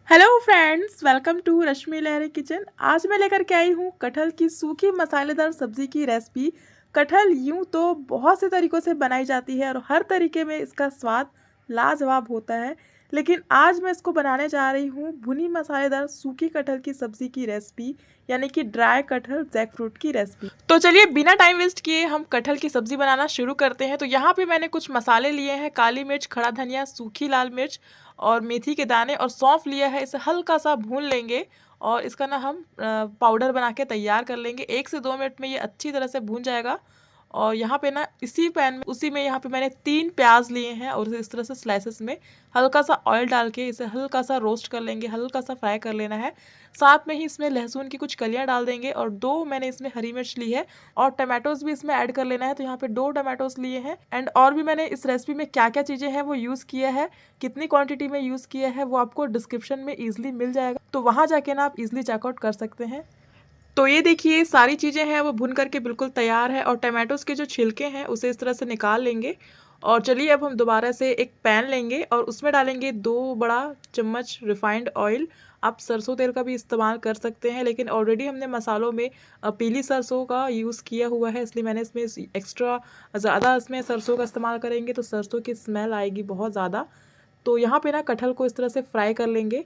Hello friends, welcome to Rashmi Lahari kitchen. आज मैं लेकर के आई हूँ कटहल की सूखी मसालेदार सब्जी की रेसिपी। कटहल यूं तो बहुत से तरीक़ों से बनाई जाती है और हर तरीके में इसका स्वाद लाजवाब होता है, लेकिन आज मैं इसको बनाने जा रही हूँ भुनी मसालेदार सूखी कटहल की सब्जी की रेसिपी, यानी कि ड्राई कटहल जैकफ्रूट की रेसिपी। तो चलिए बिना टाइम वेस्ट किए हम कटहल की सब्जी बनाना शुरू करते हैं। तो यहाँ पे मैंने कुछ मसाले लिए हैं, काली मिर्च, खड़ा धनिया, सूखी लाल मिर्च और मेथी के दाने और सौंफ लिया है। इसे हल्का सा भून लेंगे और इसका ना हम पाउडर बना के तैयार कर लेंगे। 1 से 2 मिनट में ये अच्छी तरह से भून जाएगा। और यहाँ पे ना इसी पैन में उसी में यहाँ पे मैंने 3 प्याज लिए हैं और इसे इस तरह से स्लाइसेस में हल्का सा ऑयल डाल के इसे हल्का सा रोस्ट कर लेंगे, हल्का सा फ्राई कर लेना है। साथ में ही इसमें लहसुन की कुछ कलियां डाल देंगे और 2 मैंने इसमें हरी मिर्च ली है और टमाटोज भी इसमें ऐड कर लेना है। तो यहाँ पे 2 टमाटोज लिए हैं। एंड और भी मैंने इस रेसिपी में क्या क्या चीज़ें हैं वो यूज़ किया है, कितनी क्वांटिटी में यूज़ किया है वो आपको डिस्क्रिप्शन में ईजिली मिल जाएगा, तो वहाँ जाके ना आप इजिली चेकआउट कर सकते हैं। तो ये देखिए सारी चीज़ें हैं वो भुन करके बिल्कुल तैयार है और टमाटोज़ के जो छिलके हैं उसे इस तरह से निकाल लेंगे। और चलिए अब हम दोबारा से एक पैन लेंगे और उसमें डालेंगे 2 बड़ा चम्मच रिफाइंड ऑयल। आप सरसों तेल का भी इस्तेमाल कर सकते हैं, लेकिन ऑलरेडी हमने मसालों में पीली सरसों का यूज़ किया हुआ है, इसलिए मैंने इसमें एक्स्ट्रा ज़्यादा इसमें सरसों का इस्तेमाल करेंगे तो सरसों की स्मेल आएगी बहुत ज़्यादा। तो यहाँ पे ना कटहल को इस तरह से फ्राई कर लेंगे।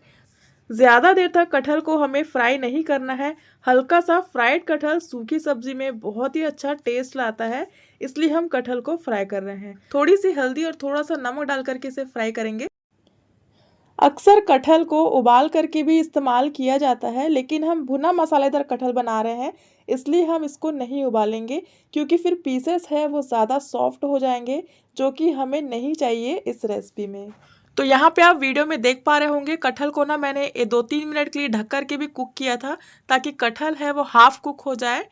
ज़्यादा देर तक कटहल को हमें फ्राई नहीं करना है। हल्का सा फ्राइड कटहल सूखी सब्जी में बहुत ही अच्छा टेस्ट लाता है, इसलिए हम कटहल को फ्राई कर रहे हैं। थोड़ी सी हल्दी और थोड़ा सा नमक डाल करके इसे फ्राई करेंगे। अक्सर कटहल को उबाल करके भी इस्तेमाल किया जाता है, लेकिन हम भुना मसालेदार कटहल बना रहे हैं इसलिए हम इसको नहीं उबालेंगे, क्योंकि फिर पीसेस है वो ज़्यादा सॉफ्ट हो जाएंगे, जो कि हमें नहीं चाहिए इस रेसिपी में। तो यहाँ पे आप वीडियो में देख पा रहे होंगे कटहल को ना मैंने 2-3 मिनट के लिए ढक कर के भी कुक किया था, ताकि कटहल है वो हाफ कुक हो जाए।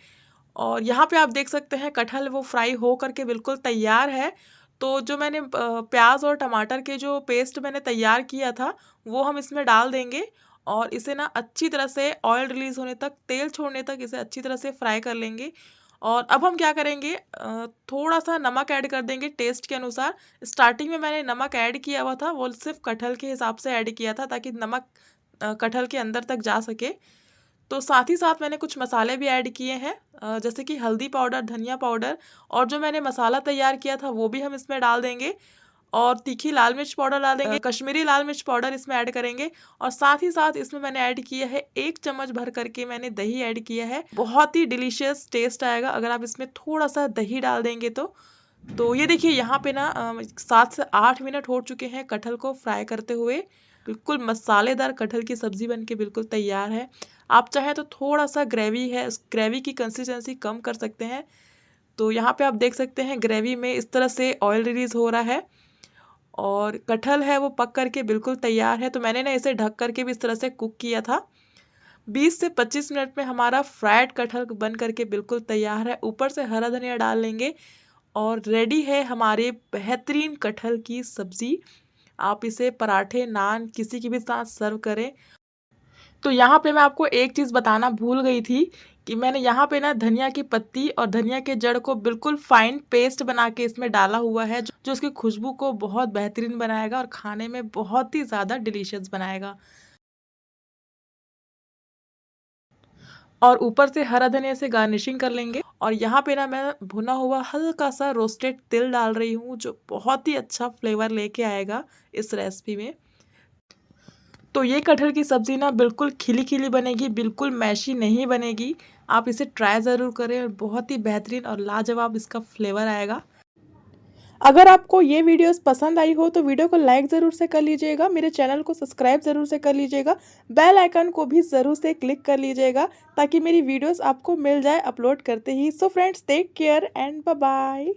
और यहाँ पे आप देख सकते हैं कटहल वो फ्राई हो करके बिल्कुल तैयार है। तो जो मैंने प्याज और टमाटर के जो पेस्ट मैंने तैयार किया था वो हम इसमें डाल देंगे और इसे ना अच्छी तरह से ऑयल रिलीज होने तक, तेल छोड़ने तक इसे अच्छी तरह से फ्राई कर लेंगे। और अब हम क्या करेंगे, थोड़ा सा नमक ऐड कर देंगे टेस्ट के अनुसार। स्टार्टिंग में मैंने नमक ऐड किया हुआ था, वो सिर्फ कटहल के हिसाब से ऐड किया था ताकि नमक कटहल के अंदर तक जा सके। तो साथ ही साथ मैंने कुछ मसाले भी ऐड किए हैं, जैसे कि हल्दी पाउडर, धनिया पाउडर, और जो मैंने मसाला तैयार किया था वो भी हम इसमें डाल देंगे। और तीखी लाल मिर्च पाउडर डाल देंगे, कश्मीरी लाल मिर्च पाउडर इसमें ऐड करेंगे। और साथ ही साथ इसमें मैंने ऐड किया है 1 चम्मच भर करके मैंने दही ऐड किया है। बहुत ही डिलीशियस टेस्ट आएगा अगर आप इसमें थोड़ा सा दही डाल देंगे तो ये देखिए यहाँ पे ना 7 से 8 मिनट हो चुके हैं कटहल को फ्राई करते हुए। बिल्कुल मसालेदार कटहल की सब्जी बन के बिल्कुल तैयार है। आप चाहें तो थोड़ा सा ग्रेवी है, उस ग्रेवी की कंसिस्टेंसी कम कर सकते हैं। तो यहाँ पे आप देख सकते हैं ग्रेवी में इस तरह से ऑयल रिलीज हो रहा है और कटहल है वो पक करके बिल्कुल तैयार है। तो मैंने ना इसे ढक करके भी इस तरह से कुक किया था। 20 से 25 मिनट में हमारा फ्राइड कटहल बन करके बिल्कुल तैयार है। ऊपर से हरा धनिया डाल लेंगे और रेडी है हमारे बेहतरीन कटहल की सब्ज़ी। आप इसे पराठे, नान किसी के भी साथ सर्व करें। तो यहाँ पे मैं आपको एक चीज़ बताना भूल गई थी कि मैंने यहाँ पे ना धनिया की पत्ती और धनिया के जड़ को बिल्कुल फाइन पेस्ट बना के इसमें डाला हुआ है, जो उसकी खुशबू को बहुत बेहतरीन बनाएगा और खाने में बहुत ही ज़्यादा डिलीशियस बनाएगा। और ऊपर से हरा धनिया से गार्निशिंग कर लेंगे। और यहाँ पे ना मैं भुना हुआ हल्का सा रोस्टेड तिल डाल रही हूँ, जो बहुत ही अच्छा फ्लेवर लेके आएगा इस रेसिपी में। तो ये कटहल की सब्ज़ी ना बिल्कुल खिली-खिली बनेगी, बिल्कुल मैशी नहीं बनेगी। आप इसे ट्राई ज़रूर करें और बहुत ही बेहतरीन और लाजवाब इसका फ्लेवर आएगा। अगर आपको ये वीडियोस पसंद आई हो तो वीडियो को लाइक ज़रूर से कर लीजिएगा, मेरे चैनल को सब्सक्राइब ज़रूर से कर लीजिएगा, बेल आइकन को भी ज़रूर से क्लिक कर लीजिएगा ताकि मेरी वीडियोस आपको मिल जाए अपलोड करते ही। So friends, take care and bye bye.